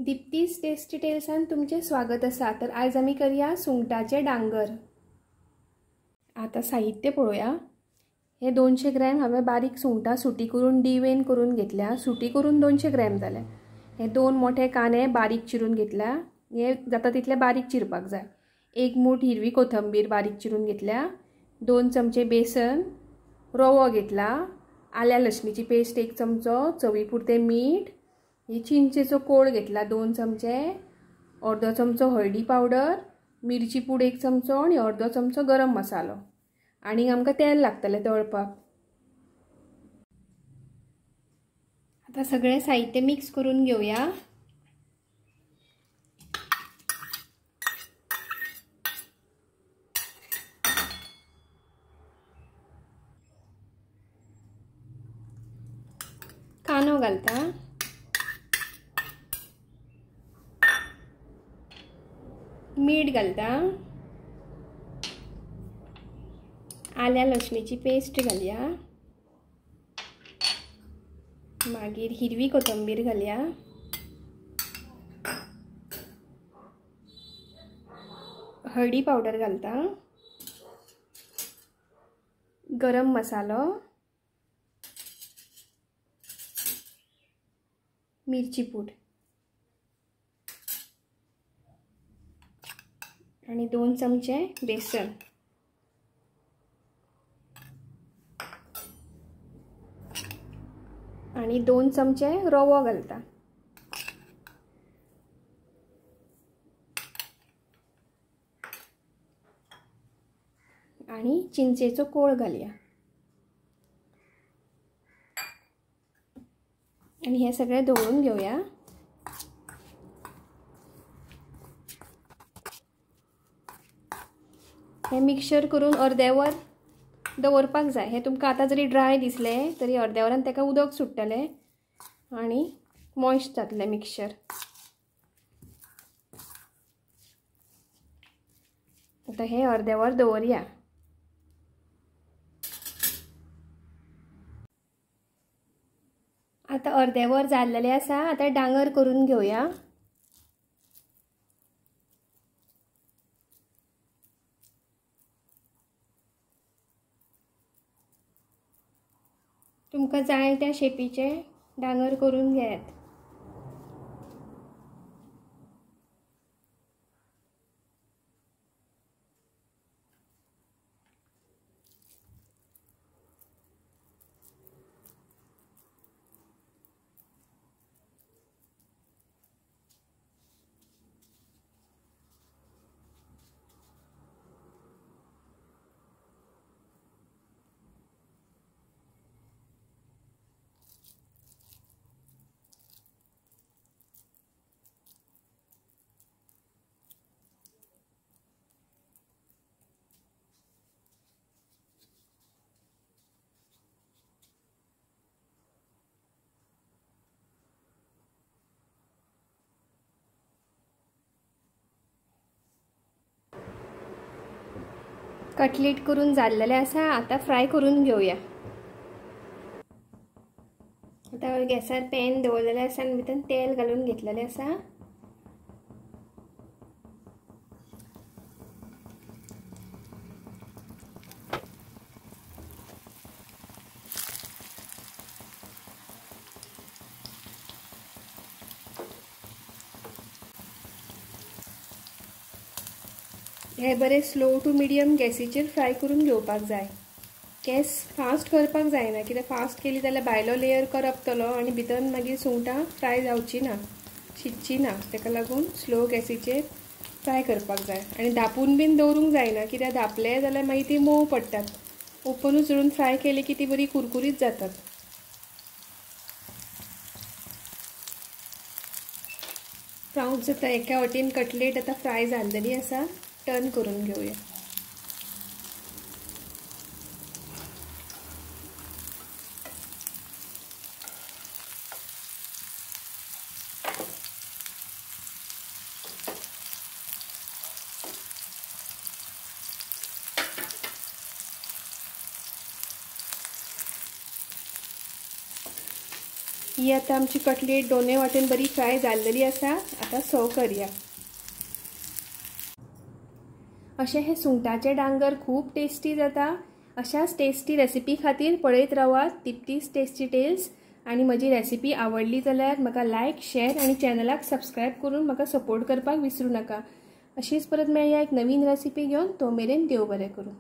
दीप्तीज tasty टेल्सान तुमचे स्वागत आसा। तर आज आमी करूया सुंगटाचे डांगर। आता साहित्य पळोवया। हे 200 ग्रॅम हांवें बारीक सुंगटां सुटी करून डिवेन करून घेतल्या। सुटी करून 200 ग्रॅम जाल्या। हे 2 मोठे कांदे बारीक चिरून घेतल्या। हे जाता तितले बारीक चिरपाक जाय। 1 मूठ हिरवी कोथंबीर बारीक चिरून घेतल्या। 2 चमचे बेसन, रवो घेतला, आल्या लसणीची पेस्ट 1 चमचो, चवीपुरते मीठ, ही चिंचेचो कोळ घेतला 2 चमचे, अर्धो चमचो हळदी पावडर, मिरची पूड 1 चमचो आणि अर्धो चमचो गरम मसालो। आणि आमकां तेल लागतले तळपाक। आता सगळे साहित्य मिक्स करून घेवया। कांदो घालता, मीठ घालता, आल्या लसणीची पेस्ट घालया, मागीर हिरवी कोथंबीर घालया, हळदी पावडर घालता, गरम मसालो, मिरची पूड आणि 2 चमचे बेसन आणि 2 चमचे रवो घालता आणि चिंचेचो कोळ घालया आणि हे सगळे ढवळून घेऊया। हे मिक्सचर करून अर्देवर दवरपाक जाय। हे तुमकां आता जरी ड्राय दिसले तरी अर्देवरान तेका उदक सुट्टले आणि मॉइस्ट जातले मिक्सचर। आता हे अर्देवर दवरया। आता अर्देवर जाल्लेले आसा। आता डांगर करून घेवया। तुमकां जाय त्या शेपीचे डांगर करून घेयात। कटलेट करून जाल्लेले आसा। आता फ्राय करून घेवया। आता गॅसार पॅन दवरलेले आसा आणि भितर तेल घालून घेतलेले आसा। हे बरे स्लो टू मिडियम गॅसीचेर फ्राय करून घेवपाक जाय। गॅस फास्ट करपाक जायना, कित्याक फास्ट केली जाल्यार भायलो लेयर करपतलो आणि भितर मागीर सुंगटां फ्राय जावची ना, शिजची ना। तेका लागून स्लो गॅसीचेर फ्राय करपाक जाय आणि धापून बीन दवरूंक जायना, कित्याक धापले जाल्यार मागीर ती मोव पडटात। ओपनूच धरून फ्राय केली की ती बरी कुरकुरीत जातात। फ्राउन्स आता एका वाटेन कटलेट आता फ्राय जाल्लेली आसा। टर्न करून घेऊया। ही आता आमची कटलेट दोनूय वाटेन बरी फ्राय जाल्लेली आसा। आता सर्व करूया। अशें हे सुंगटाचे डांगर खूब टेस्टी जाता। अशाच टेस्टी रेसिपी खातीर पळयत रावात तिप्तीज टेस्टी टेल्स। आणि म्हजी रेसिपी आवडली जाल्यार म्हाका लायक, शेअर आणि चॅनलाक सबस्क्रायब करून म्हाका सपोर्ट करपाक विसरूं नाका। अशीच परत मेळया एक नवीन रेसिपी घेवन। तो मेरेन देव बरें करूं।